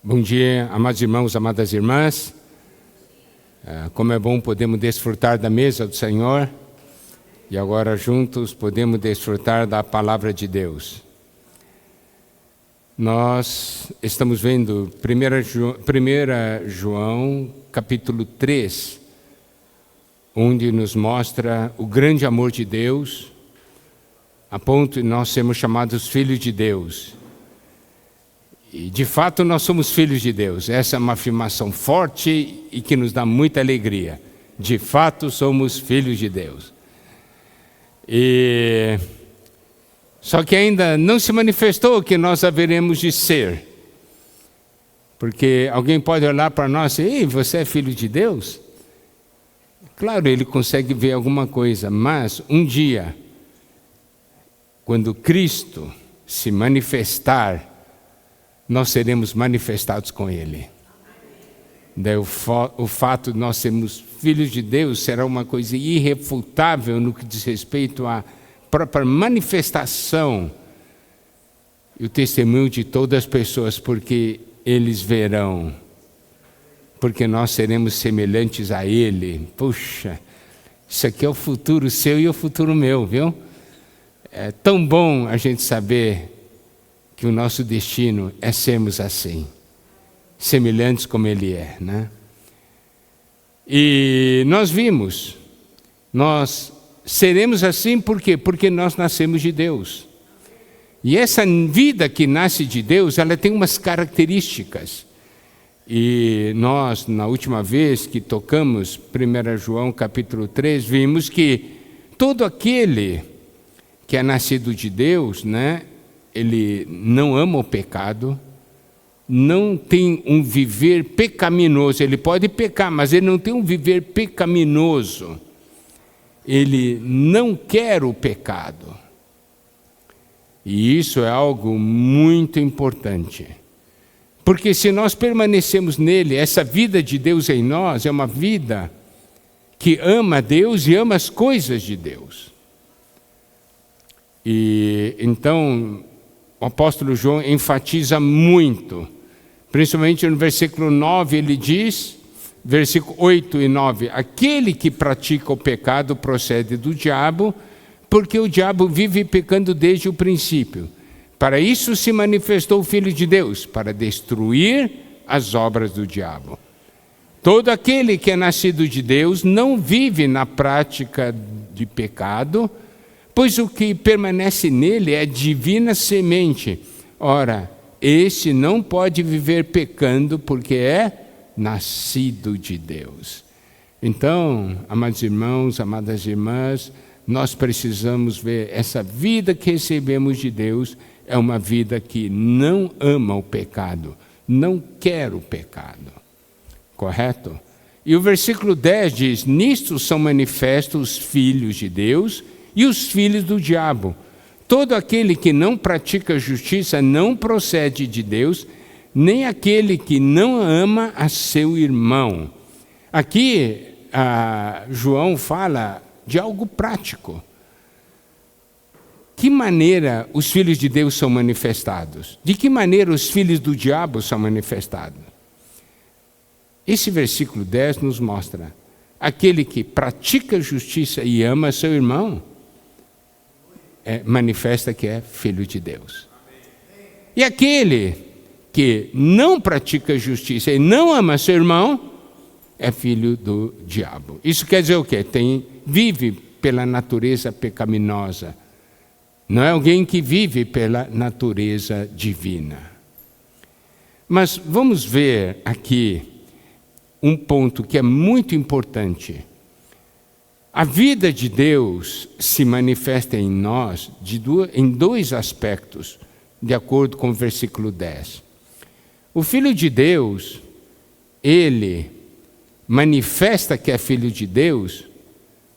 Bom dia, amados irmãos, amadas irmãs. Como é bom podemos desfrutar da mesa do Senhor e agora juntos podemos desfrutar da palavra de Deus. Nós estamos vendo 1 João capítulo 3, onde nos mostra o grande amor de Deus, a ponto de nós sermos chamados filhos de Deus. E de fato nós somos filhos de Deus. Essa é uma afirmação forte e que nos dá muita alegria. De fato somos filhos de Deus. Só que ainda não se manifestou o que nós haveremos de ser. Porque alguém pode olhar para nós e dizer: ei, você é filho de Deus? Claro, ele consegue ver alguma coisa, mas um dia, quando Cristo se manifestar, nós seremos manifestados com Ele. Daí o fato de nós sermos filhos de Deus será uma coisa irrefutável no que diz respeito à própria manifestação e o testemunho de todas as pessoas, porque eles verão, porque nós seremos semelhantes a Ele. Puxa, isso aqui é o futuro seu e o futuro meu, viu? É tão bom a gente saber que o nosso destino é sermos assim, semelhantes como Ele é, né? E nós vimos, nós seremos assim por quê? Porque nós nascemos de Deus. E essa vida que nasce de Deus, ela tem umas características. E nós, na última vez que tocamos 1 João capítulo 3, vimos que todo aquele que é nascido de Deus, né? Ele não ama o pecado, não tem um viver pecaminoso. Ele pode pecar, mas ele não tem um viver pecaminoso. Ele não quer o pecado. E isso é algo muito importante. Porque se nós permanecemos nele, essa vida de Deus em nós é uma vida que ama Deus e ama as coisas de Deus. E então o apóstolo João enfatiza muito, principalmente no versículo 9, ele diz, versículo 8 e 9, aquele que pratica o pecado procede do diabo, porque o diabo vive pecando desde o princípio. Para isso se manifestou o Filho de Deus, para destruir as obras do diabo. Todo aquele que é nascido de Deus não vive na prática de pecado, pois o que permanece nele é divina semente. Ora, esse não pode viver pecando porque é nascido de Deus. Então, amados irmãos, amadas irmãs, nós precisamos ver essa vida que recebemos de Deus é uma vida que não ama o pecado, não quer o pecado. Correto? E o versículo 10 diz: nisto são manifestos os filhos de Deus e os filhos do diabo. Todo aquele que não pratica justiça não procede de Deus, nem aquele que não ama a seu irmão. Aqui, João fala de algo prático. Que maneira os filhos de Deus são manifestados? De que maneira os filhos do diabo são manifestados? Esse versículo 10 nos mostra: aquele que pratica justiça e ama seu irmão, manifesta que é filho de Deus. E aquele que não pratica justiça e não ama seu irmão, é filho do diabo. Isso quer dizer o quê? Vive pela natureza pecaminosa. Não é alguém que vive pela natureza divina. Mas vamos ver aqui um ponto que é muito importante. A vida de Deus se manifesta em nós em dois aspectos, de acordo com o versículo 10. O Filho de Deus, ele manifesta que é filho de Deus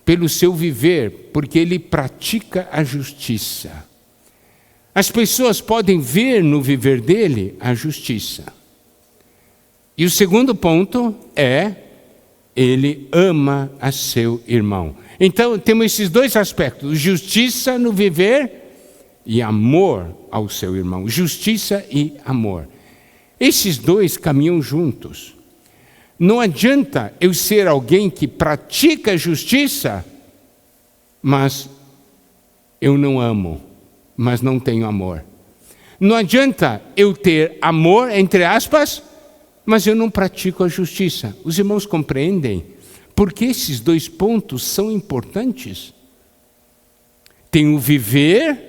pelo seu viver, porque ele pratica a justiça. As pessoas podem ver no viver dele a justiça. E o segundo ponto é: ele ama a seu irmão. Então, temos esses dois aspectos: justiça no viver e amor ao seu irmão. Justiça e amor. Esses dois caminham juntos. Não adianta eu ser alguém que pratica justiça, mas eu não amo, mas não tenho amor. Não adianta eu ter amor, entre aspas, mas eu não pratico a justiça. Os irmãos compreendem por que esses dois pontos são importantes? Tem o viver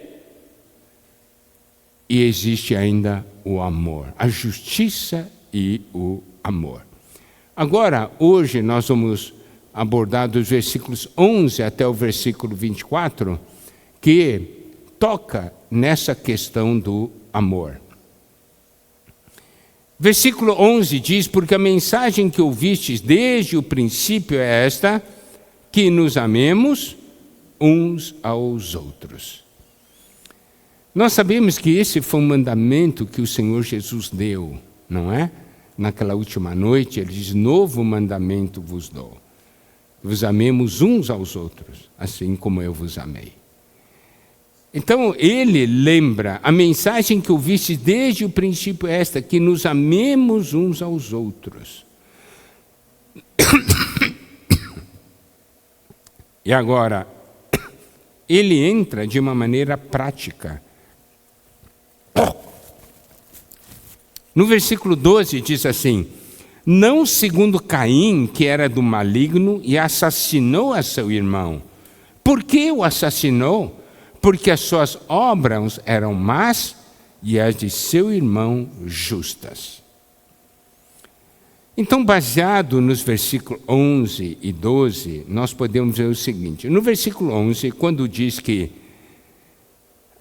e existe ainda o amor, a justiça e o amor. Agora, hoje nós vamos abordar dos versículos 11 até o versículo 24, que toca nessa questão do amor. Versículo 11 diz: porque a mensagem que ouvistes desde o princípio é esta, que nos amemos uns aos outros. Nós sabemos que esse foi um mandamento que o Senhor Jesus deu, não é? Naquela última noite, ele diz: novo mandamento vos dou. Vos amemos uns aos outros, assim como eu vos amei. Então, ele lembra, a mensagem que ouviste desde o princípio é esta, que nos amemos uns aos outros. E agora, ele entra de uma maneira prática. No versículo 12 diz assim: não segundo Caim, que era do maligno e assassinou a seu irmão. Por que o assassinou? Porque as suas obras eram más e as de seu irmão justas. Então, baseado nos versículos 11 e 12, nós podemos ver o seguinte. No versículo 11, quando diz que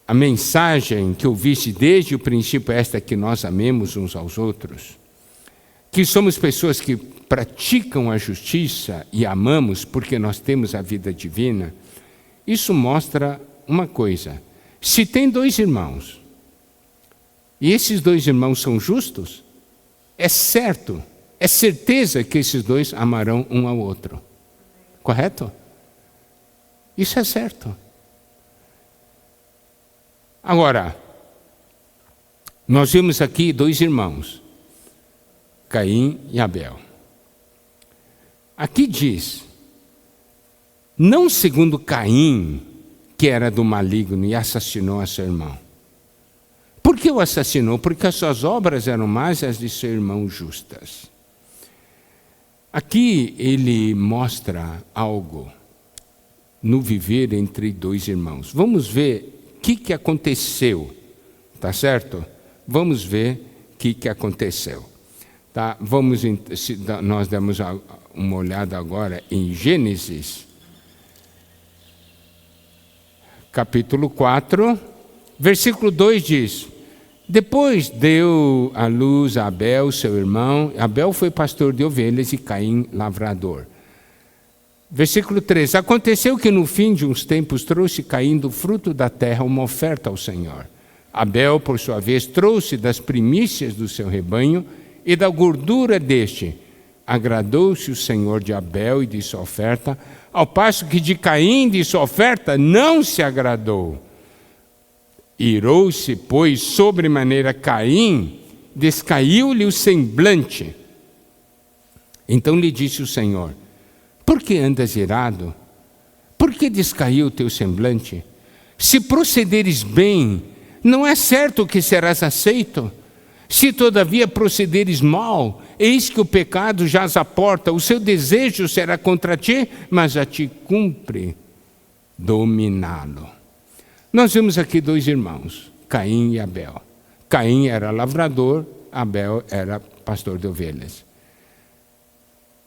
a mensagem que ouviste desde o princípio é esta, que nós amemos uns aos outros, que somos pessoas que praticam a justiça e amamos porque nós temos a vida divina, isso mostra uma coisa: se tem dois irmãos, e esses dois irmãos são justos, é certo, é certeza que esses dois amarão um ao outro. Correto? Isso é certo. Agora, nós vimos aqui dois irmãos, Caim e Abel. Aqui diz: não segundo Caim, que era do maligno e assassinou a seu irmão. Por que o assassinou? Porque as suas obras eram más e as de seu irmão justas. Aqui ele mostra algo no viver entre dois irmãos. Vamos ver o que aconteceu, tá certo? Vamos ver o que aconteceu. Tá? Nós demos uma olhada agora em Gênesis, capítulo 4, versículo 2 diz: depois deu à luz a Abel, seu irmão. Abel foi pastor de ovelhas e Caim lavrador. Versículo 3: aconteceu que no fim de uns tempos trouxe Caim do fruto da terra uma oferta ao Senhor. Abel, por sua vez, trouxe das primícias do seu rebanho e da gordura deste. Agradou-se o Senhor de Abel e de sua oferta, ao passo que de Caim e de sua oferta não se agradou. Irou-se, pois, sobremaneira Caim, descaiu-lhe o semblante. Então lhe disse o Senhor: por que andas irado? Por que descaiu o teu semblante? Se procederes bem, não é certo que serás aceito? Se todavia procederes mal, eis que o pecado jaz à porta, o seu desejo será contra ti, mas a ti cumpre dominá-lo. Nós vemos aqui dois irmãos, Caim e Abel. Caim era lavrador, Abel era pastor de ovelhas.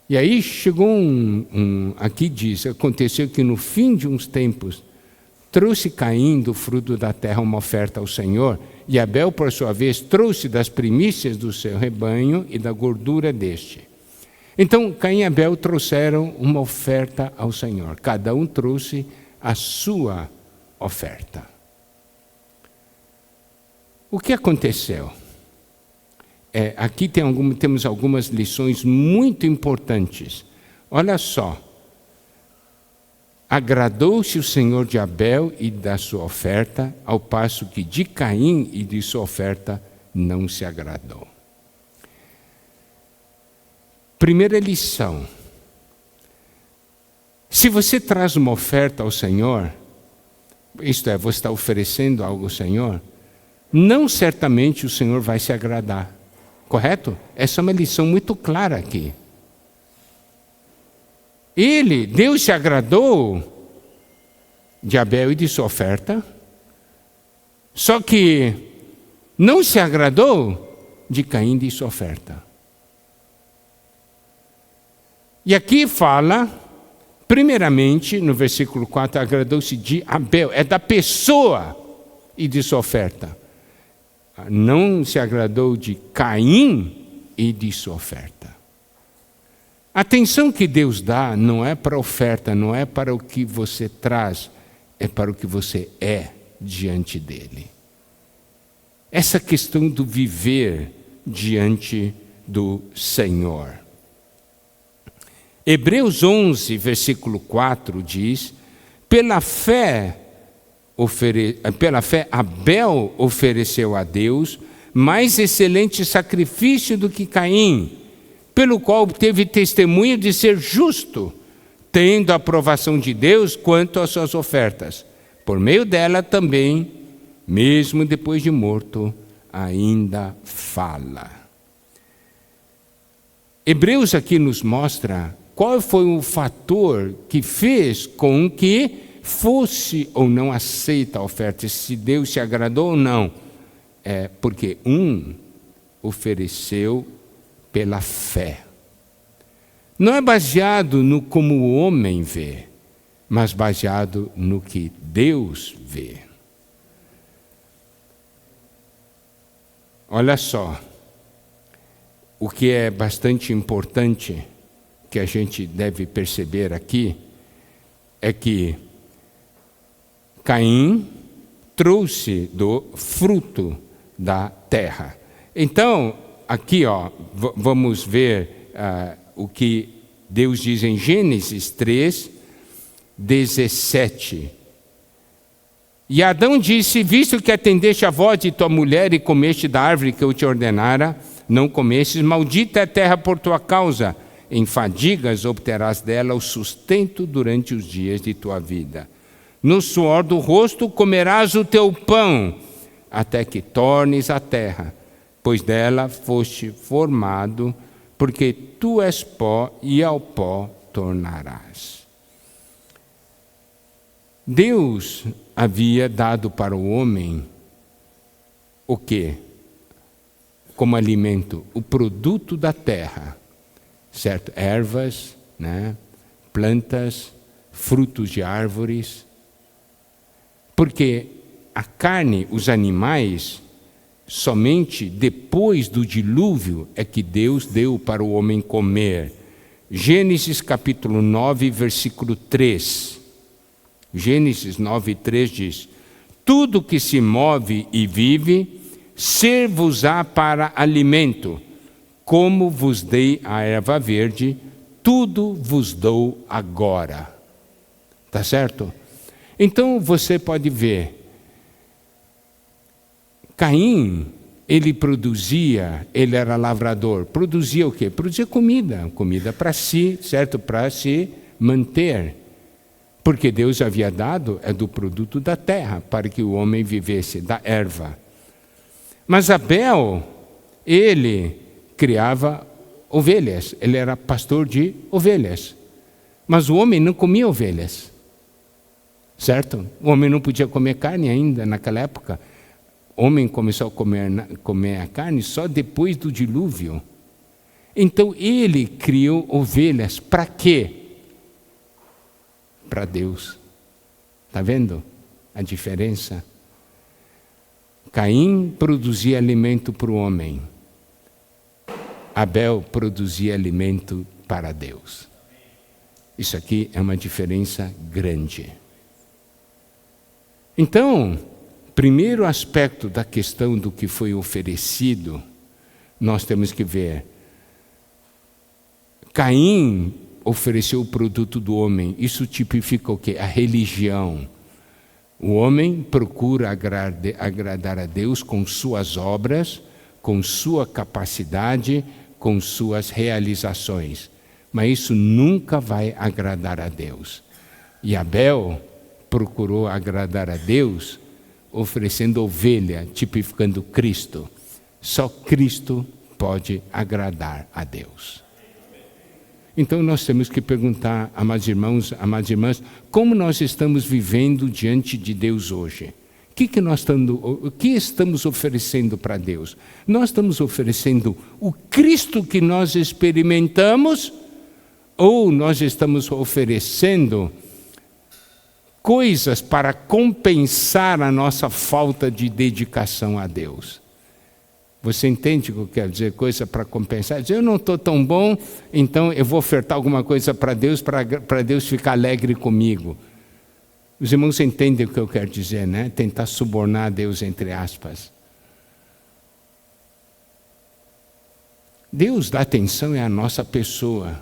E aí chegou aqui diz, aconteceu que no fim de uns tempos, trouxe Caim do fruto da terra uma oferta ao Senhor, e Abel, por sua vez, trouxe das primícias do seu rebanho e da gordura deste. Então, Caim e Abel trouxeram uma oferta ao Senhor. Cada um trouxe a sua oferta. O que aconteceu? Aqui temos algumas lições muito importantes. Olha só. Agradou-se o Senhor de Abel e da sua oferta, ao passo que de Caim e de sua oferta não se agradou. Primeira lição: se você traz uma oferta ao Senhor, isto é, você está oferecendo algo ao Senhor, não certamente o Senhor vai se agradar. Correto? Essa é uma lição muito clara aqui. Deus se agradou de Abel e de sua oferta, só que não se agradou de Caim e de sua oferta. E aqui fala, primeiramente, no versículo 4, agradou-se de Abel, é da pessoa e de sua oferta. Não se agradou de Caim e de sua oferta. A atenção que Deus dá não é para a oferta, não é para o que você traz, é para o que você é diante dele. Essa questão do viver diante do Senhor. Hebreus 11, versículo 4 diz: pela fé Abel ofereceu a Deus mais excelente sacrifício do que Caim, pelo qual obteve testemunho de ser justo, tendo a aprovação de Deus quanto às suas ofertas. Por meio dela também, mesmo depois de morto, ainda fala. Hebreus aqui nos mostra qual foi o fator que fez com que fosse ou não aceita a oferta, se Deus se agradou ou não. É porque ofereceu pela fé. Não é baseado no como o homem vê, mas baseado no que Deus vê. Olha só, o que é bastante importante que a gente deve perceber aqui é que Caim trouxe do fruto da terra. Então, aqui vamos ver o que Deus diz em Gênesis 3, 17. E Adão disse: visto que atendeste a voz de tua mulher e comeste da árvore que eu te ordenara, não comestes, maldita é a terra por tua causa, em fadigas obterás dela o sustento durante os dias de tua vida. No suor do rosto comerás o teu pão, até que tornes a terra, pois dela foste formado, porque tu és pó e ao pó tornarás. Deus havia dado para o homem o quê? Como alimento, o produto da terra, certo? Ervas, né? Plantas, frutos de árvores. Porque a carne, os animais, somente depois do dilúvio é que Deus deu para o homem comer. Gênesis capítulo 9, versículo 3. Gênesis 9, 3 diz: tudo que se move e vive, ser-vos-á para alimento. Como vos dei a erva verde, tudo vos dou agora. Tá certo? Então você pode ver, Caim, ele era lavrador, produzia o quê? Produzia comida para si, certo? Para se manter. Porque Deus havia dado do produto da terra, para que o homem vivesse da erva. Mas Abel, ele criava ovelhas, ele era pastor de ovelhas. Mas o homem não comia ovelhas, certo? O homem não podia comer carne ainda naquela época. O homem começou a comer a carne só depois do dilúvio. Então ele criou ovelhas, para quê? Para Deus. Está vendo a diferença? Caim produzia alimento para o homem. Abel produzia alimento para Deus. Isso aqui é uma diferença grande. Então, primeiro aspecto da questão do que foi oferecido, nós temos que ver. Caim ofereceu o produto do homem. Isso tipifica o quê? A religião. O homem procura agradar a Deus com suas obras, com sua capacidade, com suas realizações, mas isso nunca vai agradar a Deus. E Abel procurou agradar a Deus oferecendo ovelha, tipificando Cristo. Só Cristo pode agradar a Deus. Então nós temos que perguntar, amados irmãos, amadas irmãs, como nós estamos vivendo diante de Deus hoje? O que estamos oferecendo para Deus? Nós estamos oferecendo o Cristo que nós experimentamos, ou nós estamos oferecendo coisas para compensar a nossa falta de dedicação a Deus? Você entende o que eu quero dizer? Coisa para compensar? Dizer, eu não estou tão bom, então eu vou ofertar alguma coisa para Deus Deus ficar alegre comigo. Os irmãos entendem o que eu quero dizer, né? Tentar subornar a Deus, entre aspas. Deus dá atenção à nossa pessoa,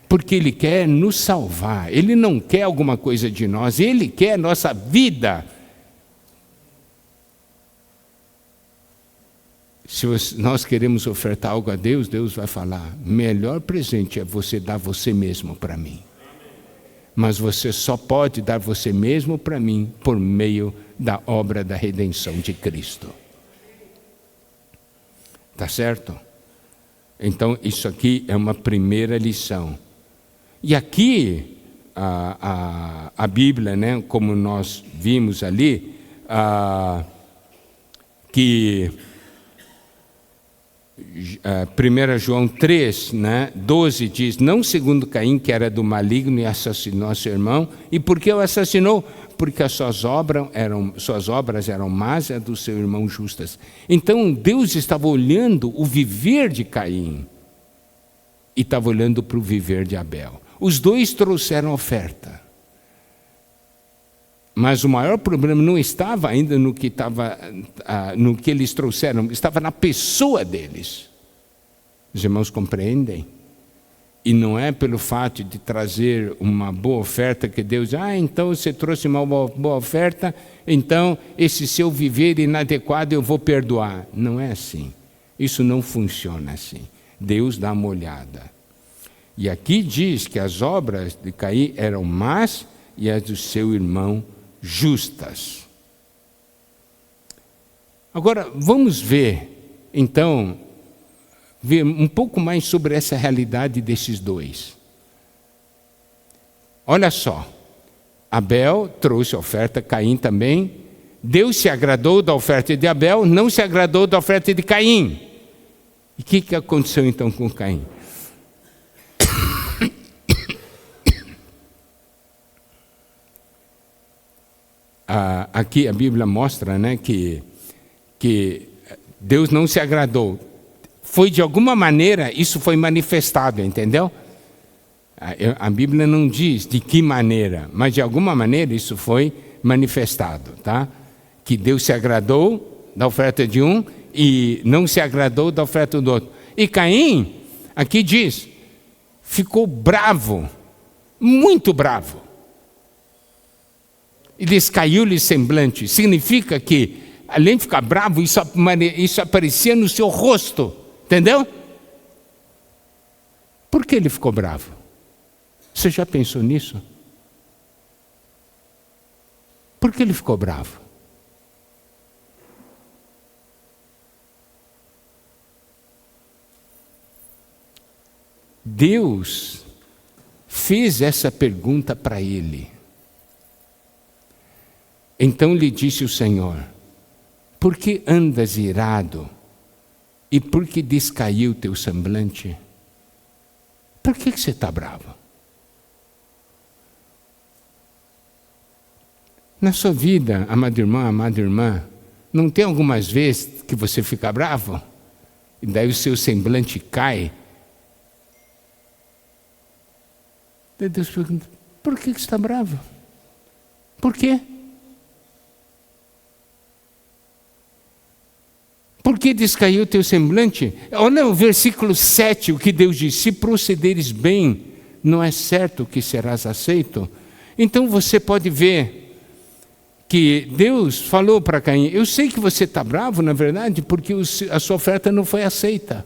porque Ele quer nos salvar. Ele não quer alguma coisa de nós, Ele quer a nossa vida. Se nós queremos ofertar algo a Deus, Deus vai falar, melhor presente é você dar você mesmo para mim. Mas você só pode dar você mesmo para mim por meio da obra da redenção de Cristo. Tá certo? Então, isso aqui é uma primeira lição. E aqui, a Bíblia, né, como nós vimos ali, que 1 João 3, né, 12 diz, não segundo Caim, que era do maligno e assassinou seu irmão. E por que o assassinou? Porque as suas obras eram más e as do seu irmão justas. Então Deus estava olhando o viver de Caim e estava olhando para o viver de Abel. Os dois trouxeram oferta. Mas o maior problema não estava ainda no que eles trouxeram, estava na pessoa deles. Os irmãos compreendem? E não é pelo fato de trazer uma boa oferta que Deus, então você trouxe uma boa oferta, então esse seu viver inadequado eu vou perdoar. Não é assim. Isso não funciona assim. Deus dá uma olhada. E aqui diz que as obras de Caim eram más e as do seu irmão justas. Agora, vamos ver, então, um pouco mais sobre essa realidade desses dois. Olha só, Abel trouxe a oferta, Caim também. Deus se agradou da oferta de Abel, não se agradou da oferta de Caim. E o que aconteceu então com Caim? Aqui a Bíblia mostra, né, que Deus não se agradou. Foi de alguma maneira, isso foi manifestado, entendeu? A Bíblia não diz de que maneira, mas de alguma maneira isso foi manifestado, tá? Que Deus se agradou da oferta de um e não se agradou da oferta do outro. E Caim, aqui diz, ficou bravo, muito bravo. E descaiu-lhe semblante. Significa que, além de ficar bravo, isso aparecia no seu rosto. Entendeu? Por que ele ficou bravo? Você já pensou nisso? Por que ele ficou bravo? Deus fez essa pergunta para ele. Então lhe disse o Senhor, por que andas irado? E por que descaiu teu semblante? Por que você está bravo? Na sua vida, amado irmão, amada irmã, não tem algumas vezes que você fica bravo? E daí o seu semblante cai? Daí Deus pergunta, por que você está bravo? Por quê? Por que descaiu o teu semblante? Olha o versículo 7, o que Deus diz, se procederes bem, não é certo que serás aceito? Então você pode ver que Deus falou para Caim, eu sei que você está bravo, na verdade, porque a sua oferta não foi aceita.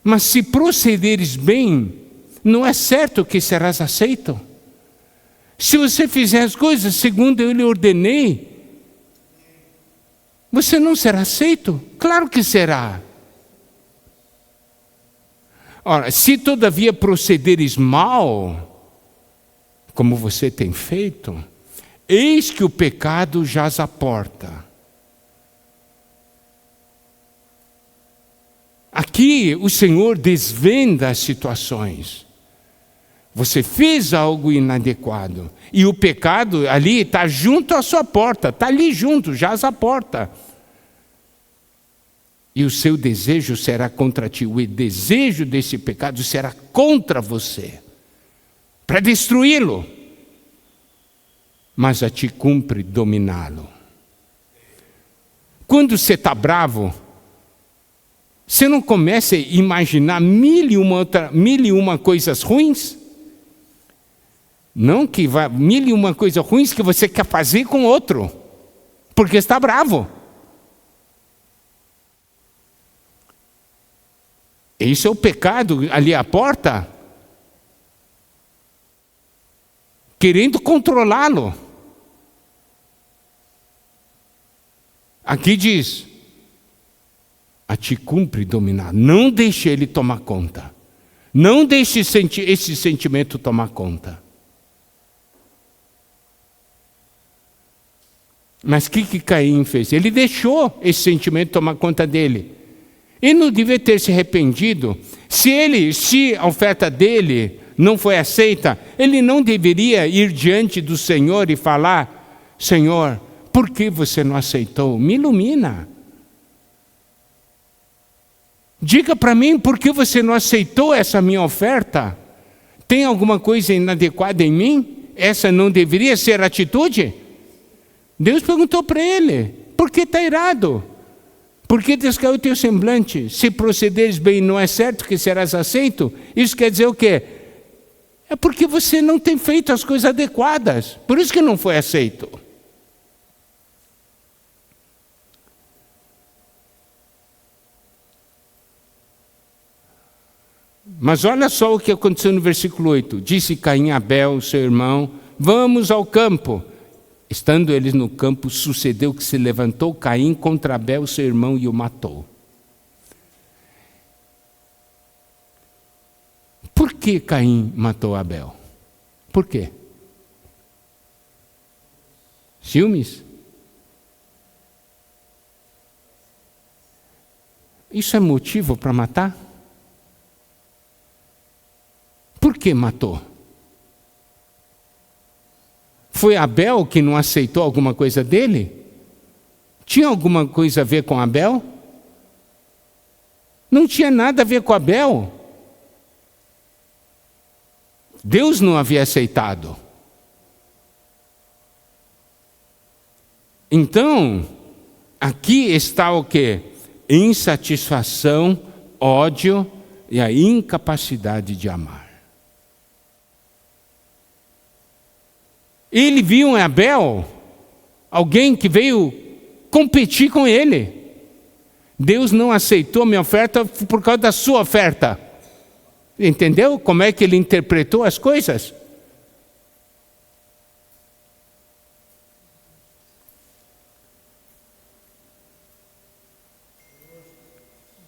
Mas se procederes bem, não é certo que serás aceito. Se você fizer as coisas segundo eu lhe ordenei, você não será aceito? Claro que será. Ora, se todavia procederes mal, como você tem feito, eis que o pecado jaz à porta. Aqui o Senhor desvenda as situações. Você fez algo inadequado. E o pecado ali está junto à sua porta. Está ali junto, jaz à porta. E o seu desejo será contra ti. O desejo desse pecado será contra você. Para destruí-lo. Mas a ti cumpre dominá-lo. Quando você está bravo, você não começa a imaginar mil e uma coisas ruins? Não que vá mil e uma coisas ruins que você quer fazer com outro, porque está bravo. Isso é o pecado ali à porta, querendo controlá-lo. Aqui diz, a ti cumpre dominar. Não deixe ele tomar conta. Não deixe esse sentimento tomar conta. Mas o que Caim fez? Ele deixou esse sentimento tomar conta dele. Ele não devia ter se arrependido. Se a oferta dele não foi aceita, ele não deveria ir diante do Senhor e falar, Senhor, por que você não aceitou? Me ilumina. Diga para mim por que você não aceitou essa minha oferta. Tem alguma coisa inadequada em mim? Essa não deveria ser a atitude? Deus perguntou para ele, por que está irado? Por que descaiu o teu semblante? Se procederes bem, não é certo que serás aceito? Isso quer dizer o quê? É porque você não tem feito as coisas adequadas. Por isso que não foi aceito. Mas olha só o que aconteceu no versículo 8. Disse Caim a Abel, seu irmão, vamos ao campo. Estando eles no campo, sucedeu que se levantou Caim contra Abel, seu irmão, e o matou. Por que Caim matou Abel? Por quê? Ciúmes? Isso é motivo para matar? Por que matou? Foi Abel que não aceitou alguma coisa dele? Tinha alguma coisa a ver com Abel? Não tinha nada a ver com Abel. Deus não havia aceitado. Então, aqui está o quê? Insatisfação, ódio e a incapacidade de amar. Ele viu em Abel alguém que veio competir com ele. Deus não aceitou minha oferta por causa da sua oferta. Entendeu como é que ele interpretou as coisas?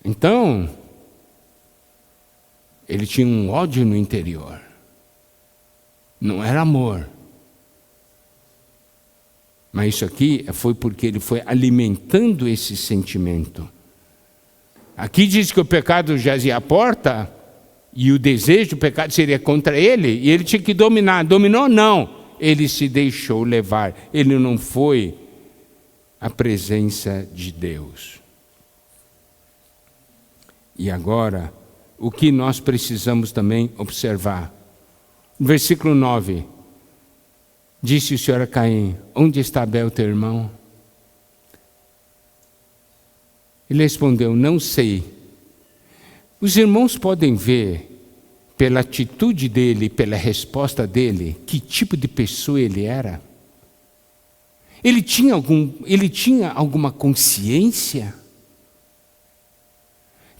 Então, ele tinha um ódio no interior. Não era amor. Mas isso aqui foi porque ele foi alimentando esse sentimento. Aqui diz que o pecado jazia à porta, e o desejo do pecado seria contra ele, e ele tinha que dominar. Dominou? Não. Ele se deixou levar. Ele não foi à presença de Deus. E agora, o que nós precisamos também observar. Versículo 9. Disse o Senhor a Caim, onde está Abel, teu irmão? Ele respondeu, não sei. Os irmãos podem ver, pela atitude dele, pela resposta dele, que tipo de pessoa ele era? Ele tinha alguma consciência?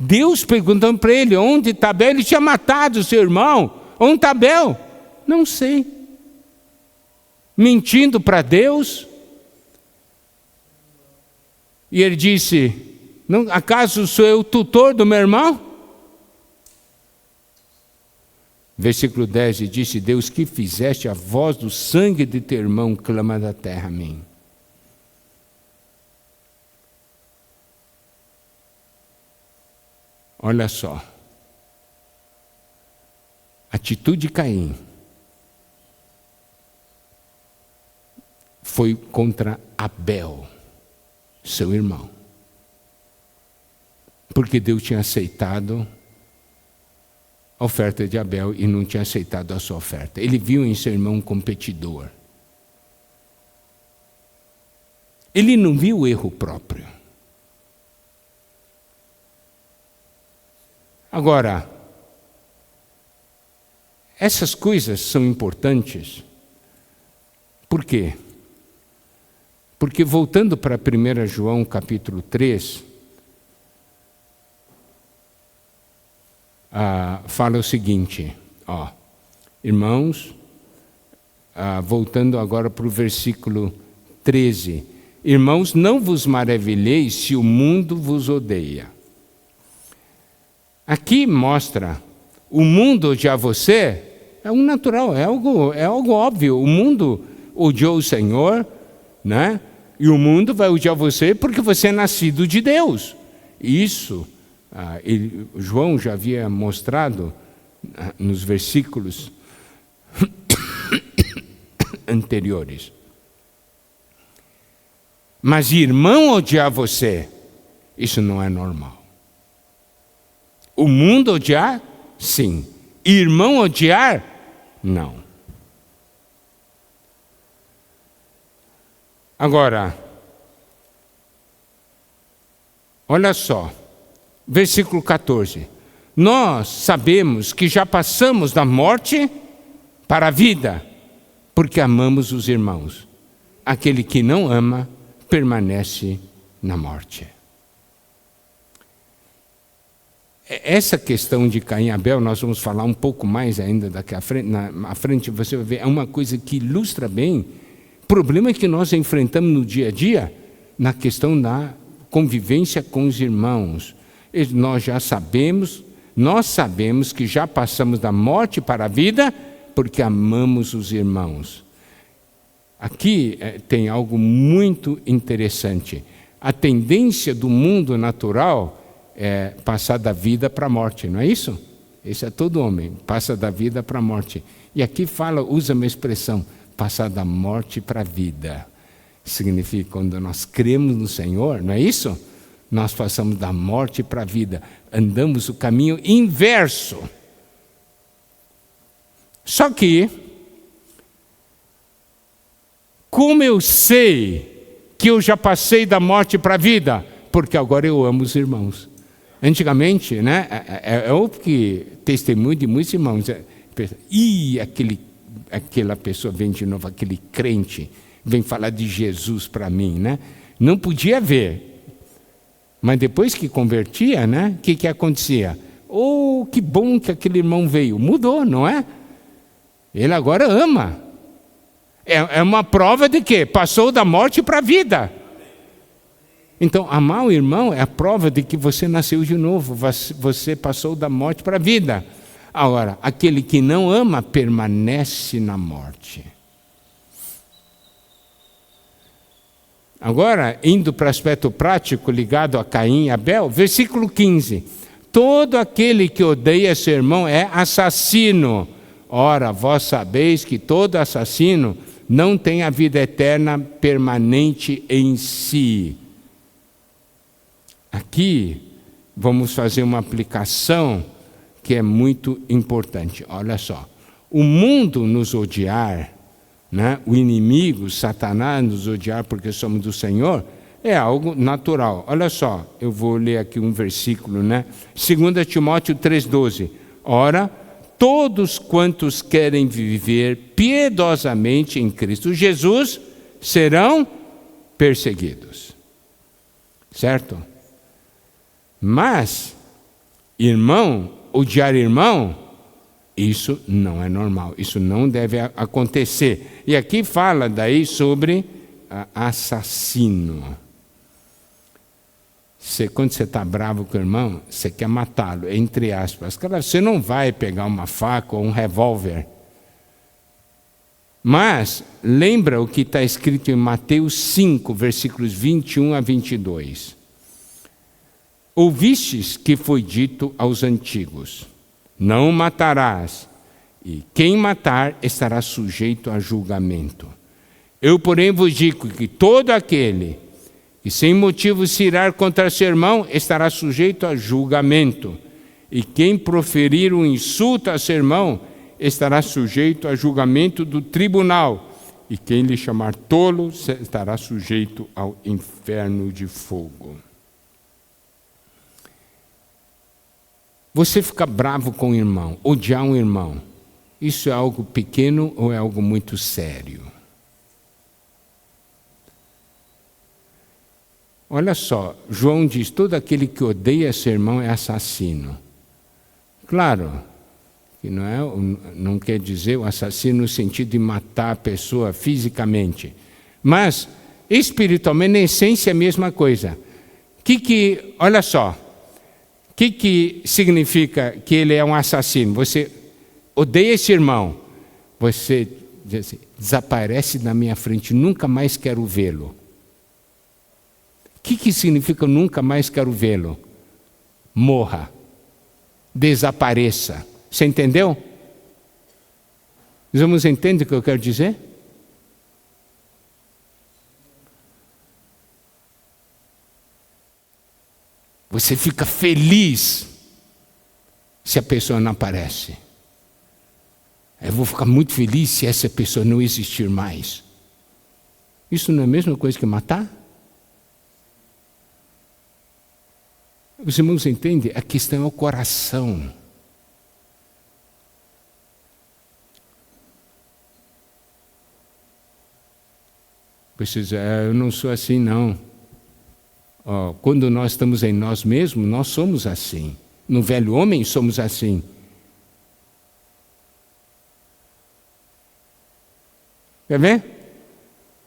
Deus perguntando para ele, onde está Abel? Ele tinha matado o seu irmão. Onde está Abel? Não sei. Mentindo para Deus. E ele disse, não, acaso sou eu o tutor do meu irmão? Versículo 10, e disse Deus, que fizeste a voz do sangue de teu irmão, clama da terra a mim. Olha só, atitude de Caim foi contra Abel, seu irmão, porque Deus tinha aceitado a oferta de Abel e não tinha aceitado a sua oferta. Ele viu em seu irmão um competidor. Ele não viu o erro próprio. Agora, essas coisas são importantes. Por quê? Porque voltando para 1 João capítulo 3, fala o seguinte, irmãos, voltando agora para o versículo 13, irmãos, não vos maravilheis se o mundo vos odeia. Aqui mostra, o mundo odiar você é um natural, é algo óbvio. O mundo odiou o Senhor, né? E o mundo vai odiar você porque você é nascido de Deus. Isso, João já havia mostrado nos versículos anteriores. Mas irmão odiar você, isso não é normal. O mundo odiar, sim. Irmão odiar, não. Agora, olha só, versículo 14. Nós sabemos que já passamos da morte para a vida, porque amamos os irmãos. Aquele que não ama, permanece na morte. Essa questão de Caim e Abel, nós vamos falar um pouco mais ainda daqui à frente, na frente você vai ver, é uma coisa que ilustra bem o problema que nós enfrentamos no dia a dia, na questão da convivência com os irmãos. Nós sabemos que já passamos da morte para a vida, porque amamos os irmãos. Aqui tem algo muito interessante. A tendência do mundo natural é passar da vida para a morte, não é isso? Esse é todo homem, passa da vida para a morte. E aqui usa uma expressão, passar da morte para a vida. Significa quando nós cremos no Senhor, não é isso? Nós passamos da morte para a vida, andamos o caminho inverso. Só que, como eu sei que eu já passei da morte para a vida? Porque agora eu amo os irmãos. Antigamente, né, é o que testemunho de muitos irmãos. Aquela pessoa vem de novo, aquele crente, vem falar de Jesus para mim, né? Não podia ver. Mas depois que convertia, né, o que acontecia? Oh, que bom que aquele irmão veio. Mudou, não é? Ele agora ama. É uma prova de que passou da morte para a vida. Então, amar o irmão é a prova de que você nasceu de novo, você passou da morte para a vida. Agora, aquele que não ama permanece na morte. Agora, indo para o aspecto prático ligado a Caim e Abel, versículo 15. Todo aquele que odeia seu irmão é assassino. Ora, vós sabeis que todo assassino não tem a vida eterna permanente em si. Aqui vamos fazer uma aplicação que é muito importante. Olha só, o mundo nos odiar, né? O inimigo, Satanás nos odiar porque somos do Senhor, é algo natural. Olha só, eu vou ler aqui um versículo, né? 2 Timóteo 3,12. Ora, todos quantos querem viver piedosamente em Cristo Jesus serão perseguidos. Certo? Mas irmão, odiar irmão, isso não é normal, isso não deve acontecer. E aqui fala daí sobre assassino. Quando você está bravo com o irmão, você quer matá-lo, entre aspas. Claro, você não vai pegar uma faca ou um revólver. Mas, lembra o que está escrito em Mateus 5, versículos 21 a 22. Ouvistes que foi dito aos antigos: não matarás, e quem matar estará sujeito a julgamento. Eu, porém, vos digo que todo aquele que sem motivo se irar contra seu irmão estará sujeito a julgamento. E quem proferir um insulto a seu irmão estará sujeito a julgamento do tribunal. E quem lhe chamar tolo estará sujeito ao inferno de fogo. Você fica bravo com o irmão, odiar um irmão, isso é algo pequeno ou é algo muito sério? Olha só, João diz, todo aquele que odeia seu irmão é assassino. Claro, que não quer dizer o assassino no sentido de matar a pessoa fisicamente, mas espiritualmente, na essência, é a mesma coisa. Olha só, o que significa que ele é um assassino? Você odeia esse irmão, você diz assim, desaparece da minha frente, nunca mais quero vê-lo. O que significa nunca mais quero vê-lo? Morra, desapareça. Você entendeu? Os irmãos entendem o que eu quero dizer? Você fica feliz se a pessoa não aparece. Eu vou ficar muito feliz se essa pessoa não existir mais. Isso não é a mesma coisa que matar? Os irmãos entendem? A questão é o coração. Você diz, eu não sou assim não. Quando nós estamos em nós mesmos, nós somos assim. No velho homem somos assim. Quer ver?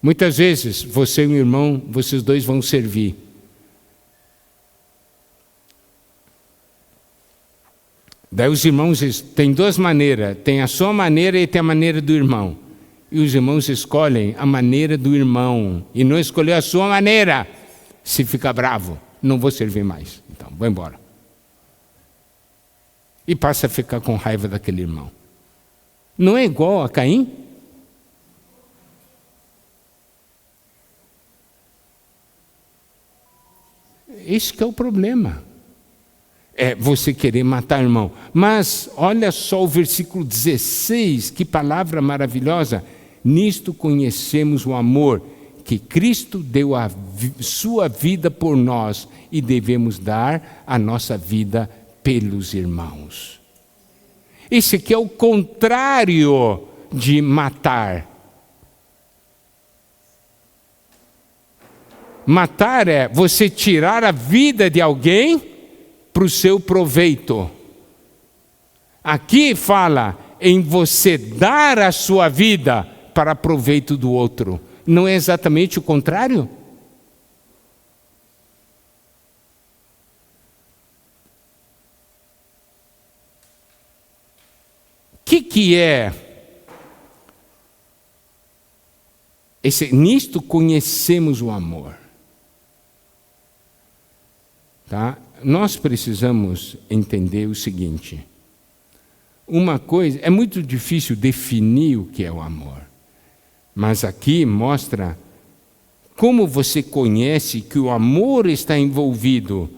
Muitas vezes, você e o irmão, vocês dois vão servir. Daí os irmãos têm duas maneiras, tem a sua maneira e tem a maneira do irmão. E os irmãos escolhem a maneira do irmão e não escolher a sua maneira. Se fica bravo, não vou servir mais. Então, vou embora. E passa a ficar com raiva daquele irmão. Não é igual a Caim? Esse que é o problema. É você querer matar irmão. Mas olha só o versículo 16, que palavra maravilhosa. Nisto conhecemos o amor, que Cristo deu a sua vida por nós e devemos dar a nossa vida pelos irmãos. Esse aqui é o contrário de matar. Matar é você tirar a vida de alguém para o seu proveito. Aqui fala em você dar a sua vida para proveito do outro. Não é exatamente o contrário? O que é? Nisto conhecemos o amor. Tá? Nós precisamos entender o seguinte. Uma coisa, é muito difícil definir o que é o amor. Mas aqui mostra como você conhece que o amor está envolvido.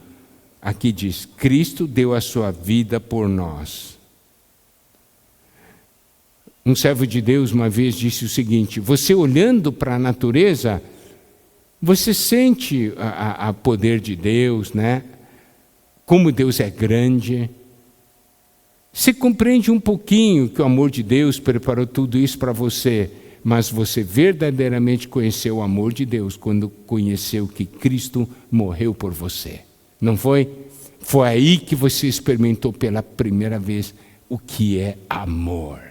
Aqui diz, Cristo deu a sua vida por nós. Um servo de Deus uma vez disse o seguinte, você olhando para a natureza, você sente o poder de Deus, né? Como Deus é grande. Você compreende um pouquinho que o amor de Deus preparou tudo isso para você, mas você verdadeiramente conheceu o amor de Deus quando conheceu que Cristo morreu por você. Não foi? Foi aí que você experimentou pela primeira vez o que é amor.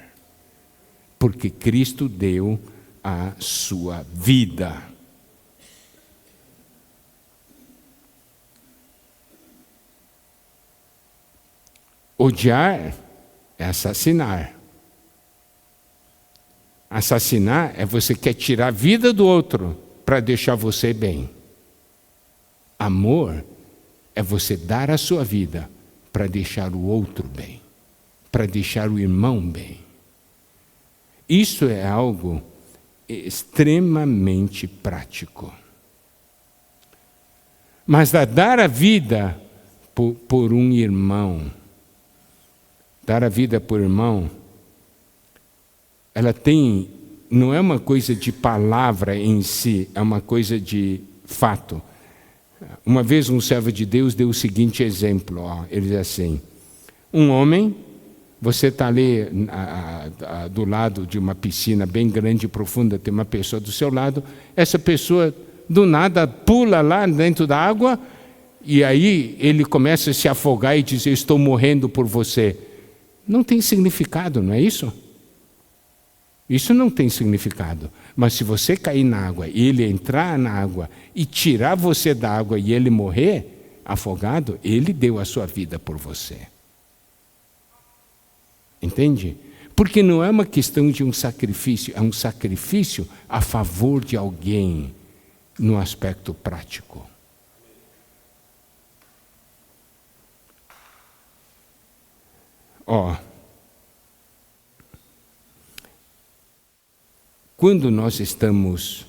Porque Cristo deu a sua vida. Odiar é assassinar. Assassinar é você quer tirar a vida do outro para deixar você bem. Amor é você dar a sua vida para deixar o outro bem, para deixar o irmão bem. Isso é algo extremamente prático. Mas dar a vida por um irmão, dar a vida por irmão, ela não é uma coisa de palavra em si, é uma coisa de fato. Uma vez um servo de Deus deu o seguinte exemplo, ele diz assim, um homem, você está ali do lado de uma piscina bem grande e profunda, tem uma pessoa do seu lado, essa pessoa do nada pula lá dentro da água e aí ele começa a se afogar e diz, eu estou morrendo por você. Não tem significado, não é isso? Isso não tem significado. Mas se você cair na água e ele entrar na água e tirar você da água e ele morrer afogado, ele deu a sua vida por você. Entende? Porque não é uma questão de um sacrifício, é um sacrifício a favor de alguém no aspecto prático. Quando nós estamos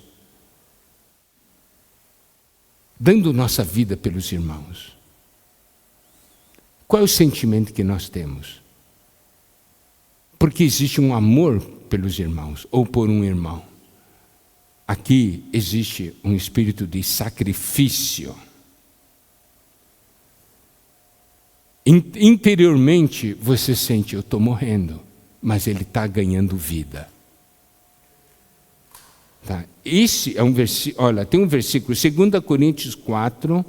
dando nossa vida pelos irmãos, qual é o sentimento que nós temos? Porque existe um amor pelos irmãos, ou por um irmão. Aqui existe um espírito de sacrifício. Interiormente você sente, eu estou morrendo, mas ele está ganhando vida. Tá. Esse é um versículo, olha, tem um versículo, 2 Coríntios 4,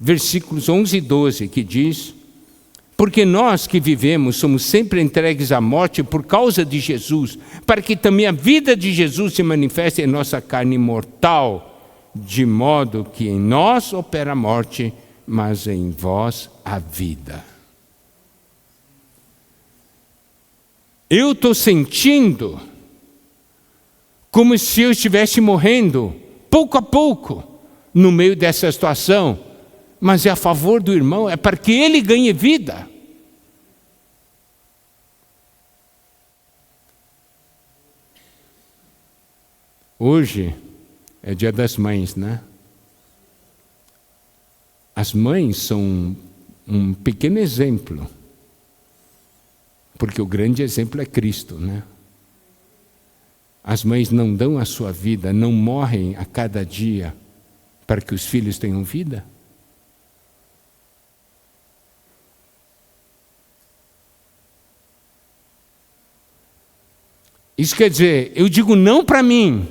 versículos 11 e 12, que diz, porque nós que vivemos somos sempre entregues à morte por causa de Jesus, para que também a vida de Jesus se manifeste em nossa carne mortal, de modo que em nós opera a morte, mas em vós a vida. Eu estou sentindo como se eu estivesse morrendo, pouco a pouco, no meio dessa situação, mas é a favor do irmão, é para que ele ganhe vida. Hoje é Dia das Mães, né? As mães são um pequeno exemplo, porque o grande exemplo é Cristo, né? As mães não dão a sua vida, não morrem a cada dia para que os filhos tenham vida. Isso quer dizer, eu digo não para mim,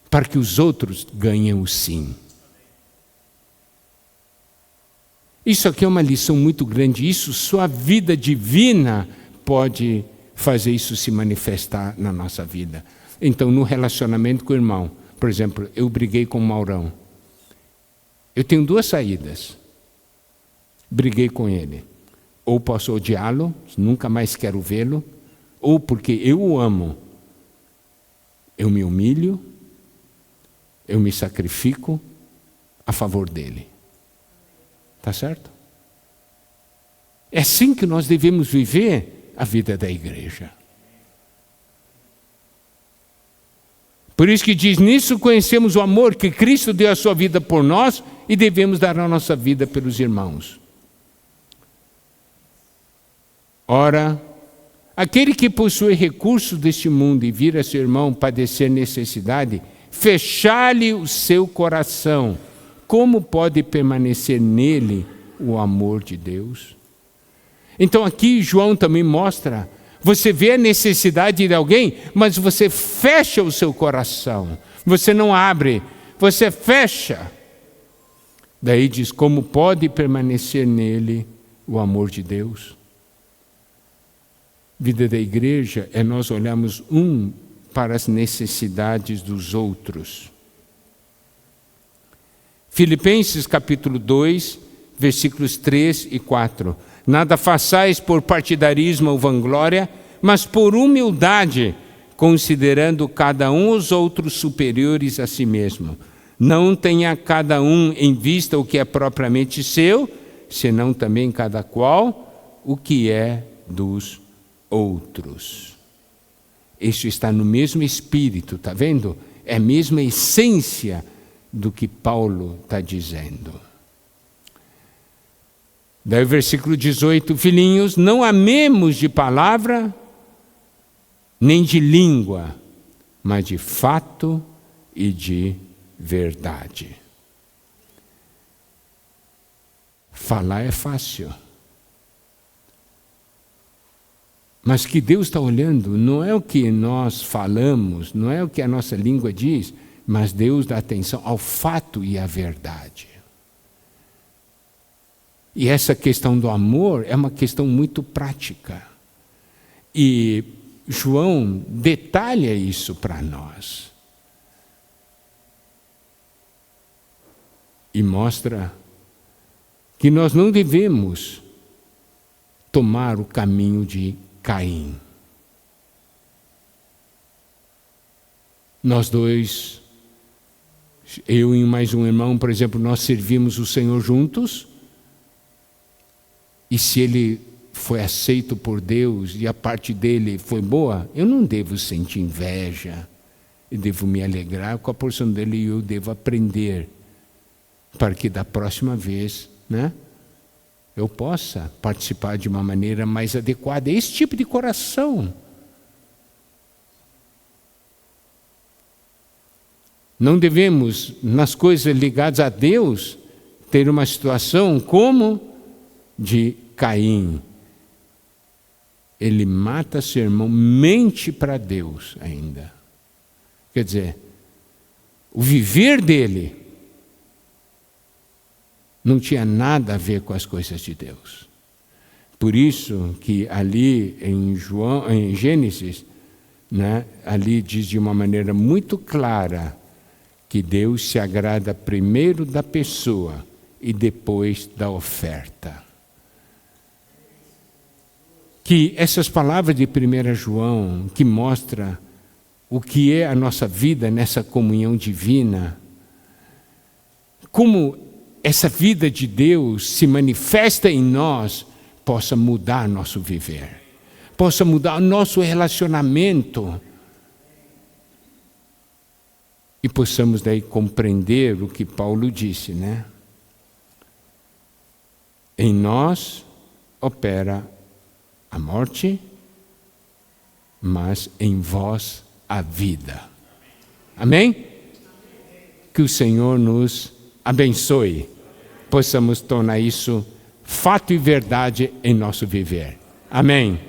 para que os outros ganhem o sim. Isso aqui é uma lição muito grande, isso só a vida divina pode fazer isso se manifestar na nossa vida. Então, no relacionamento com o irmão, por exemplo, eu briguei com o Maurão. Eu tenho duas saídas. Briguei com ele. Ou posso odiá-lo, nunca mais quero vê-lo, ou porque eu o amo, eu me humilho, eu me sacrifico a favor dele. Está certo? É assim que nós devemos viver a vida da igreja. Por isso que diz, nisso conhecemos o amor que Cristo deu a sua vida por nós e devemos dar a nossa vida pelos irmãos. Ora, aquele que possui recursos deste mundo e vir a seu irmão padecer necessidade, fechar-lhe o seu coração, como pode permanecer nele o amor de Deus? Então aqui João também mostra, você vê a necessidade de alguém, mas você fecha o seu coração, você não abre, você fecha. Daí diz, como pode permanecer nele o amor de Deus? Vida da igreja é nós olharmos para as necessidades dos outros. Filipenses capítulo 2, versículos 3 e 4. Nada façais por partidarismo ou vanglória, mas por humildade, considerando cada um os outros superiores a si mesmo. Não tenha cada um em vista o que é propriamente seu, senão também cada qual o que é dos outros. Isso está no mesmo espírito, está vendo? É a mesma essência do que Paulo está dizendo. Daí o versículo 18, filhinhos, não amemos de palavra, nem de língua, mas de fato e de verdade. Falar é fácil. Mas que Deus está olhando não é o que nós falamos, não é o que a nossa língua diz, mas Deus dá atenção ao fato e à verdade. E essa questão do amor é uma questão muito prática. E João detalha isso para nós. E mostra que nós não devemos tomar o caminho de Caim. Nós dois, eu e mais um irmão, por exemplo, nós servimos o Senhor juntos, e se ele foi aceito por Deus e a parte dele foi boa, eu não devo sentir inveja, eu devo me alegrar com a porção dele e eu devo aprender, para que da próxima vez, eu possa participar de uma maneira mais adequada. É esse tipo de coração. Não devemos, nas coisas ligadas a Deus, ter uma situação como de Caim. Ele mata seu irmão, mente para Deus ainda. Quer dizer, o viver dele não tinha nada a ver com as coisas de Deus. Por isso que ali em Gênesis, ali diz de uma maneira muito clara que Deus se agrada primeiro da pessoa e depois da oferta. Que essas palavras de 1 João, que mostra o que é a nossa vida nessa comunhão divina, como essa vida de Deus se manifesta em nós, possa mudar nosso viver, possa mudar o nosso relacionamento, e possamos daí compreender o que Paulo disse, Em nós opera a morte, mas em vós a vida. Amém? Que o Senhor nos abençoe, possamos tornar isso fato e verdade em nosso viver. Amém.